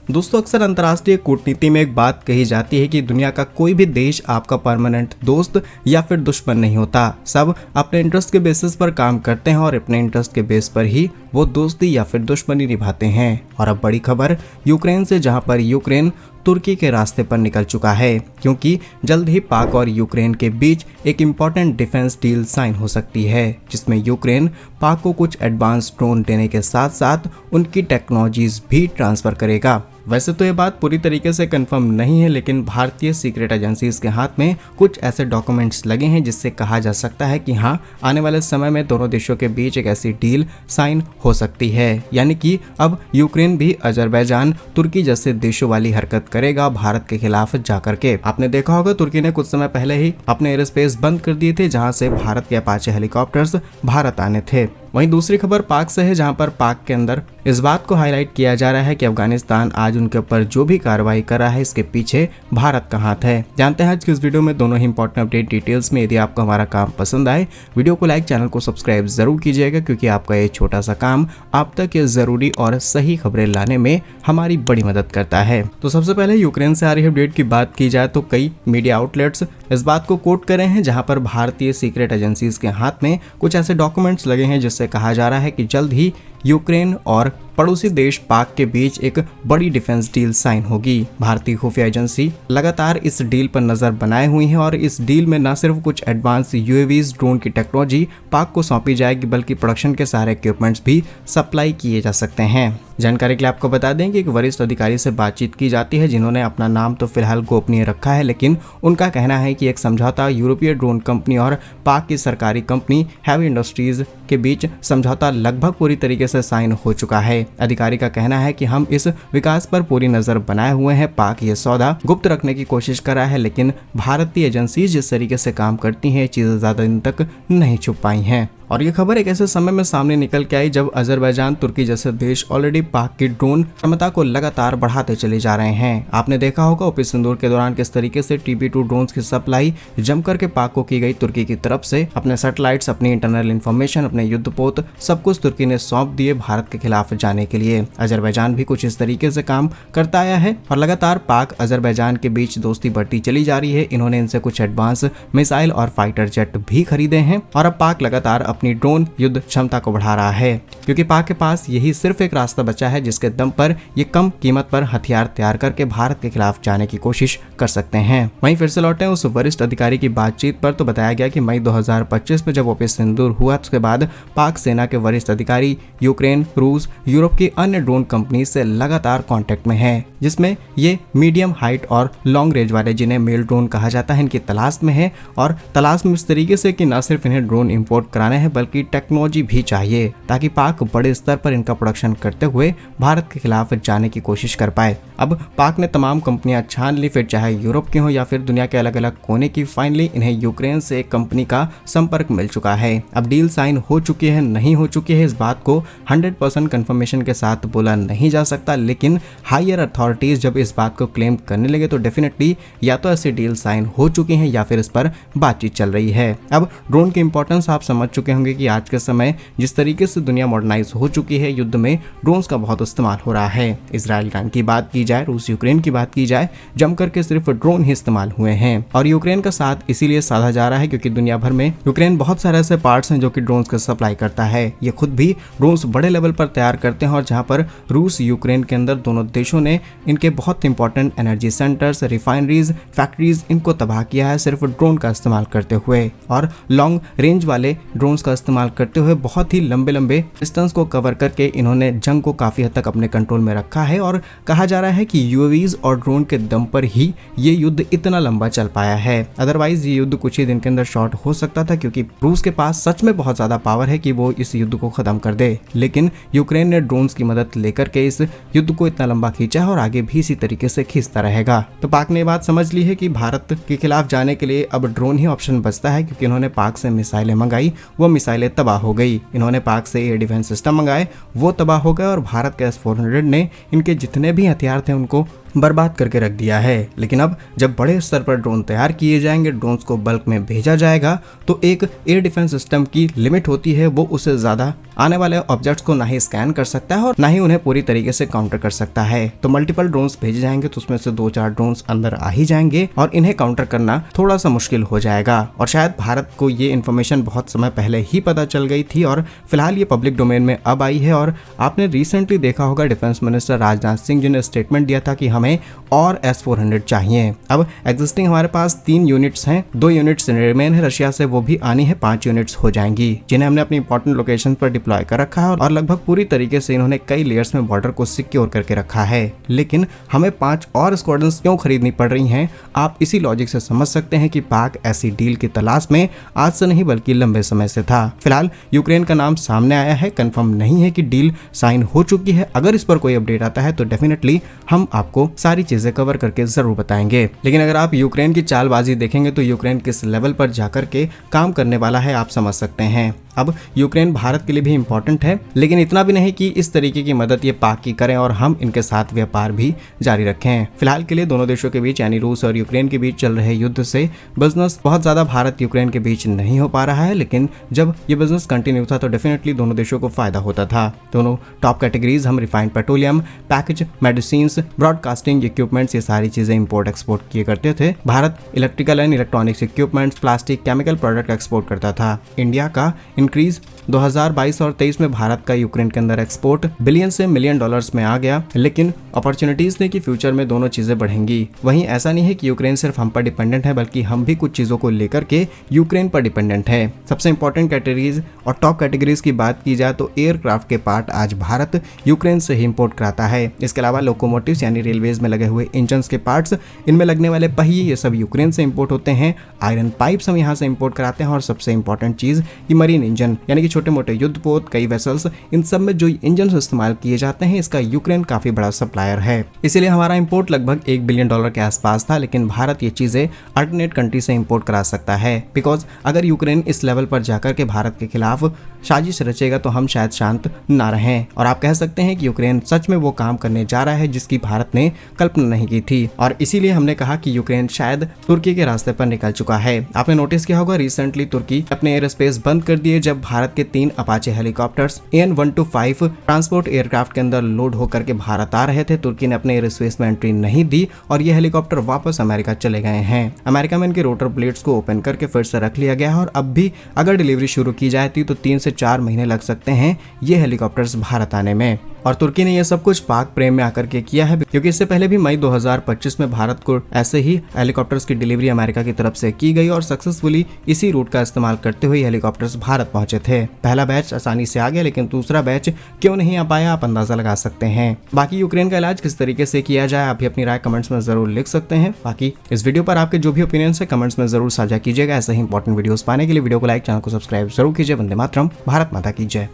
दोस्तों, अक्सर अंतर्राष्ट्रीय कूटनीति में एक बात कही जाती है कि दुनिया का कोई भी देश आपका परमानेंट दोस्त या फिर दुश्मन नहीं होता। सब अपने इंटरेस्ट के बेसिस पर काम करते हैं और अपने इंटरेस्ट के बेस पर ही वो दोस्ती या फिर दुश्मनी निभाते हैं। और अब बड़ी खबर यूक्रेन से, जहां पर यूक्रेन तुर्की के रास्ते पर निकल चुका है, क्योंकि जल्द ही पाक और यूक्रेन के बीच एक इम्पॉर्टेंट डिफेंस डील साइन हो सकती है, जिसमें यूक्रेन पाक को कुछ एडवांस ड्रोन देने के साथ साथ उनकी टेक्नोलॉजीज भी ट्रांसफर करेगा। वैसे तो ये बात पूरी तरीके से कंफर्म नहीं है, लेकिन भारतीय सीक्रेट एजेंसीज के हाथ में कुछ ऐसे डॉक्यूमेंट्स लगे हैं जिससे कहा जा सकता है कि हाँ, आने वाले समय में दोनों देशों के बीच एक ऐसी डील साइन हो सकती है। यानी कि अब यूक्रेन भी अजरबैजान, तुर्की जैसे देशों वाली हरकत करेगा भारत के खिलाफ जाकर के। आपने देखा होगा तुर्की ने कुछ समय पहले ही अपने एयर स्पेस बंद कर दिए थे, जहां से भारत के अपाचे हेलीकॉप्टर्स भारत आने थे। वहीं दूसरी खबर पाक से है, जहां पर पाक के अंदर इस बात को हाईलाइट किया जा रहा है कि अफगानिस्तान आज उनके ऊपर जो भी कार्रवाई कर रहा है, इसके पीछे भारत का हाथ है। जानते हैं आज की इस वीडियो में दोनों ही इंपॉर्टेंट अपडेट डिटेल्स में। यदि आपको हमारा काम पसंद आए, वीडियो को लाइक, चैनल को सब्सक्राइब जरूर कीजिएगा, क्योंकि आपका ये छोटा सा काम आप तक ये जरूरी और सही खबरें लाने में हमारी बड़ी मदद करता है। तो सबसे पहले यूक्रेन से आ रही अपडेट की बात की जाए तो कई मीडिया आउटलेट्स इस बात को कोट कर रहे हैं, जहां पर भारतीय सीक्रेट एजेंसीज के हाथ में कुछ ऐसे डॉक्यूमेंट्स लगे हैं जिससे कहा जा रहा है कि जल्द ही यूक्रेन और पड़ोसी देश पाक के बीच एक बड़ी डिफेंस डील साइन होगी। भारतीय खुफिया एजेंसी लगातार इस डील पर नजर बनाए हुई है और इस डील में न सिर्फ कुछ एडवांस यूएवीज ड्रोन की टेक्नोलॉजी पाक को सौंपी जाएगी, बल्कि प्रोडक्शन के सारे इक्विपमेंट्स भी सप्लाई किए जा सकते हैं। जानकारी के लिए आपको बता दें कि एक वरिष्ठ अधिकारी से बातचीत की जाती है, जिन्होंने अपना नाम तो फिलहाल गोपनीय रखा है, लेकिन उनका कहना है कि एक समझौता यूरोपीय ड्रोन कंपनी और पाक की सरकारी कंपनी हैवी इंडस्ट्रीज के बीच समझौता लगभग पूरी तरीके से साइन हो चुका है। अधिकारी का कहना है कि हम इस विकास पर पूरी नजर बनाए हुए हैं। पाक ये सौदा गुप्त रखने की कोशिश कर रहा है, लेकिन भारतीय एजेंसी जिस तरीके से काम करती हैं, चीजें ज्यादा दिन तक नहीं छुप पाई हैं। और ये खबर एक ऐसे समय में सामने निकल के आई जब अजरबैजान, तुर्की जैसे देश ऑलरेडी पाक की ड्रोन क्षमता को लगातार बढ़ाते चले जा रहे हैं। आपने देखा होगा ऑपरेशन सिंदूर के दौरान किस तरीके से TB2 ड्रोन्स की सप्लाई जमकर के पाक को की गई तुर्की की तरफ से। अपने सैटेलाइट्स, अपनी इंटरनल इंफॉर्मेशन, अपने युद्धपोत सब कुछ तुर्की ने सौंप दिए भारत के खिलाफ जाने के लिए। अजरबैजान भी कुछ इस तरीके से काम करता आया है और लगातार पाक अजरबैजान के बीच दोस्ती बढ़ती चली जा रही है। इन्होंने इनसे कुछ एडवांस मिसाइल और फाइटर जेट भी खरीदे हैं और अब पाक लगातार अपनी ड्रोन युद्ध क्षमता को बढ़ा रहा है, क्योंकि पाक के पास यही सिर्फ एक रास्ता बचा है जिसके दम पर ये कम कीमत पर हथियार तैयार करके भारत के खिलाफ जाने की कोशिश कर सकते हैं। वहीं फिर से लौटे उस वरिष्ठ अधिकारी की बातचीत पर, तो बताया गया कि मई 2025 में जब ऑपरेशन सिंदूर हुआ, उसके बाद पाक सेना के वरिष्ठ अधिकारी यूक्रेन, रूस, यूरोप की अन्य ड्रोन कंपनी से लगातार कांटेक्ट में है, जिसमें ये मीडियम हाइट और लॉन्ग रेंज वाले, जिन्हें मेल ड्रोन कहा जाता है, इनकी तलाश में है। और तलाश में इस तरीके से कि न सिर्फ इन्हें ड्रोन इंपोर्ट कराने हैं, बल्कि टेक्नोलॉजी भी चाहिए, ताकि पाक बड़े स्तर पर इनका प्रोडक्शन करते हुए भारत के खिलाफ जाने की कोशिश कर पाए। अब पाक ने तमाम कंपनियां छान ली, फिर चाहे यूरोप की हो या फिर दुनिया के अलग अलग कोने की। फाइनली इन्हें यूक्रेन से एक कंपनी का संपर्क मिल चुका है। अब डील साइन हो चुकी है, नहीं हो चुकी है, इस बात को 100% कंफर्मेशन के साथ बोला नहीं जा सकता, लेकिन हायर अथॉरिटीज जब इस बात को क्लेम करने लगे तो डेफिनेटली या तो ऐसी डील साइन हो चुकी है या फिर इस पर बातचीत चल रही है। अब ड्रोन की इंपॉर्टेंस आप समझ चुके होंगे कि आज के समय जिस तरीके से दुनिया मॉडर्नाइज हो चुकी है, युद्ध में ड्रोन्स का बहुत इस्तेमाल हो रहा है। इजराइल ईरान की बात की जाए, रूस यूक्रेन की बात की जाए, जमकर के सिर्फ ड्रोन ही इस्तेमाल हुए हैं। और यूक्रेन का साथ इसीलिए साधा जा रहा है क्योंकि दुनिया भर में यूक्रेन बहुत सारे ऐसे पार्ट्स हैं जो कि ड्रोन्स का सप्लाई करता है। ये खुद भी ड्रोन्स बड़े लेवल पर तैयार करते हैं और जहां पर रूस यूक्रेन के अंदर दोनों देशों ने इनके बहुत important energy centres, refineries, factories, इनको तबाह किया है सिर्फ ड्रोन का इस्तेमाल करते हुए। और लॉन्ग रेंज वाले ड्रोन्स का इस्तेमाल करते हुए बहुत ही लंबे लंबे डिस्टेंस को कवर करके इन्होंने जंग को काफी हद तक अपने कंट्रोल में रखा है। और कहा जा रहा है कि यूएवीज और ड्रोन के दम पर ही ये युद्ध इतना लंबा चल पाया है। अदरवाइज ये युद्ध कुछ ही दिन के अंदर शॉर्ट हो सकता था, क्योंकि रूस के पास सच में बहुत ज्यादा पावर है कि वो इस युद्ध को खत्म कर दे। लेकिन यूक्रेन ने ड्रोन्स की मदद लेकर के इस युद्ध को इतना लंबा खींचा है और आगे भी इसी तरीके से खींचता रहेगा। तो पाक ने बात समझ ली है कि भारत के खिलाफ जाने के लिए अब ड्रोन ही ऑप्शन बचता है, क्योंकि इन्होंने पाक से मिसाइलें मंगाई, वो मिसाइलें तबाह हो गई। इन्होंने पाक से एयर डिफेंस सिस्टम मंगाए, वो तबाह हो गए और भारत के S-400 ने इनके जितने भी हथियार थे उनको बर्बाद करके रख दिया है। लेकिन अब जब बड़े स्तर पर ड्रोन तैयार किए जाएंगे, ड्रोन्स को बल्क में भेजा जाएगा, तो एक एयर डिफेंस सिस्टम की लिमिट होती है, वो उससे ज्यादा आने वाले ऑब्जेक्ट्स को ना ही स्कैन कर सकता है और ना ही उन्हें पूरी तरीके से काउंटर कर सकता है। तो मल्टीपल ड्रोन्स भेजे जाएंगे तो उसमें से 2-4 ड्रोन्स अंदर आ ही जाएंगे और इन्हें काउंटर करना थोड़ा सा मुश्किल हो जाएगा। और शायद भारत को ये इन्फॉर्मेशन बहुत समय पहले ही पता चल गई थी और फिलहाल ये पब्लिक डोमेन में अब आई है। और आपने रिसेंटली देखा होगा डिफेंस मिनिस्टर राजनाथ सिंह जी ने स्टेटमेंट दिया था कि हमें और S-400 चाहिए। अब एग्जिस्टिंग हमारे पास 3 यूनिट्स हैं, 2 यूनिट्स रिमेन है रशिया से, वो भी आनी है, 5 यूनिट्स हो जाएंगी, जिन्हें हमने अपनी इंपॉर्टेंट लोकेशन पर डिप्लॉय कर रखा है और लगभग पूरी तरीके से इन्होंने कई लेयर्स में बॉर्डर को सिक्योर करके रखा है। लेकिन हमें 5 और स्क्वाड्रंस क्यों खरीदनी पड़ रही हैं? आप इसी लॉजिक से समझ सकते हैं कि पाक ऐसी डील की तलाश में आज से नहीं बल्कि लंबे समय से था। फिलहाल यूक्रेन का नाम सामने आया है, कंफर्म नहीं है कि डील साइन हो चुकी है। अगर इस पर कोई अपडेट आता है तो डेफिनेटली हम आपको सारी चीजें कवर करके जरूर बताएंगे। लेकिन अगर आप यूक्रेन की चालबाजी देखेंगे तो यूक्रेन किस लेवल पर जाकर के काम करने वाला है आप समझ सकते हैं। अब यूक्रेन भारत के लिए भी इंपॉर्टेंट है, लेकिन इतना भी नहीं कि इस तरीके की मदद ये पाक की करें और हम इनके साथ व्यापार भी जारी रखें। फिलहाल के लिए दोनों देशों के बीच यानी रूस और यूक्रेन के बीच चल रहे युद्ध से बिजनेस बहुत ज्यादा भारत यूक्रेन के बीच नहीं हो पा रहा है, लेकिन जब ये बिजनेस कंटिन्यू था तो डेफिनेटली दोनों देशों को फायदा होता था। दोनों टॉप कैटेगरीज हम refined petroleum, package medicine, broadcasting equipments, ये सारी चीजें इंपोर्ट एक्सपोर्ट किए करते थे। Bharat electrical and electronics equipments, plastic, chemical product export करता था। इंडिया का इंक्रीज 2022 और 23 में भारत का यूक्रेन के अंदर एक्सपोर्ट बिलियन से मिलियन डॉलर्स में आ गया, लेकिन अपॉर्चुनिटीज ने कि फ्यूचर में दोनों चीजें बढ़ेंगी। वहीं ऐसा नहीं है कि यूक्रेन सिर्फ हम पर डिपेंडेंट है, बल्कि हम भी कुछ चीजों को लेकर के यूक्रेन पर डिपेंडेंट है। सबसे इंपॉर्टेंट कैटेगरीज और टॉप कैटेगरीज की बात की जाए तो एयरक्राफ्ट के पार्ट आज भारत यूक्रेन से ही इंपोर्ट कराता है। इसके अलावा लोकोमोटिव्स यानी रेलवेज में लगे हुए इंजन के पार्ट्स, इनमें लगने वाले पहिए, ये सब यूक्रेन से इंपोर्ट होते हैं। आयरन पाइप्स हम यहाँ से इंपोर्ट कराते हैं और सबसे इंपॉर्टेंट चीज ये मरीन इंजन यानी कि छोटे मोटे युद्धपोत, कई वेसल्स, इन सब में जो इंजन इस्तेमाल किए जाते हैं, इसका यूक्रेन काफी बड़ा सप्लायर है। इसीलिए हमारा इंपोर्ट लगभग $1 बिलियन के आसपास था, लेकिन भारत ये चीजें अल्टरनेट कंट्री से इंपोर्ट करा सकता है। बिकॉज अगर यूक्रेन इस लेवल पर जाकर के भारत के खिलाफ साजिश रचेगा तो हम शायद शांत ना रहें। और आप कह सकते हैं कि यूक्रेन सच में वो काम करने जा रहा है जिसकी भारत ने कल्पना नहीं की थी, और इसीलिए हमने कहा कि यूक्रेन शायद तुर्की के रास्ते पर निकल चुका है। आपने नोटिस किया होगा रिसेंटली तुर्की अपने एयर स्पेस बंद कर दिए जब भारत के 3 Apache helicopters AN-125 transport aircraft के अंदर लोड होकर के भारत आ रहे थे। तुर्की ने अपने एयर स्पेस में एंट्री नहीं दी और ये हेलीकॉप्टर वापस अमेरिका चले गए हैं। अमेरिका में इनके रोटर ब्लेड्स को ओपन करके फिर से रख लिया गया है और अब भी अगर डिलीवरी शुरू की जाए तो 3 से 4 महीने लग सकते हैं ये हेलीकॉप्टर्स भारत आने में। और तुर्की ने यह सब कुछ पाक प्रेम में आकर के किया है, क्योंकि इससे पहले भी मई 2025 में भारत को ऐसे ही हेलीकॉप्टर्स की डिलीवरी अमेरिका की तरफ से की गई और सक्सेसफुली इसी रूट का इस्तेमाल करते हुए हेलीकॉप्टर्स भारत पहुंचे थे। पहला बैच आसानी से आ गया, लेकिन दूसरा बैच क्यों नहीं आ पाया आप अंदाजा लगा सकते हैं। बाकी यूक्रेन का इलाज किस तरीके से किया जाए आप भी अपनी राय कमेंट्स में जरूर लिख सकते हैं। बाकी इस वीडियो पर आपके जो भी ओपिनियंस है कमेंट्स में जरूर साझा कीजिएगा। ऐसे ही इंपॉर्टेंट वीडियोस पाने के लिए वीडियो को लाइक, चैनल को सब्सक्राइब जरूर कीजिए। वंदे मातरम, भारत माता की जय।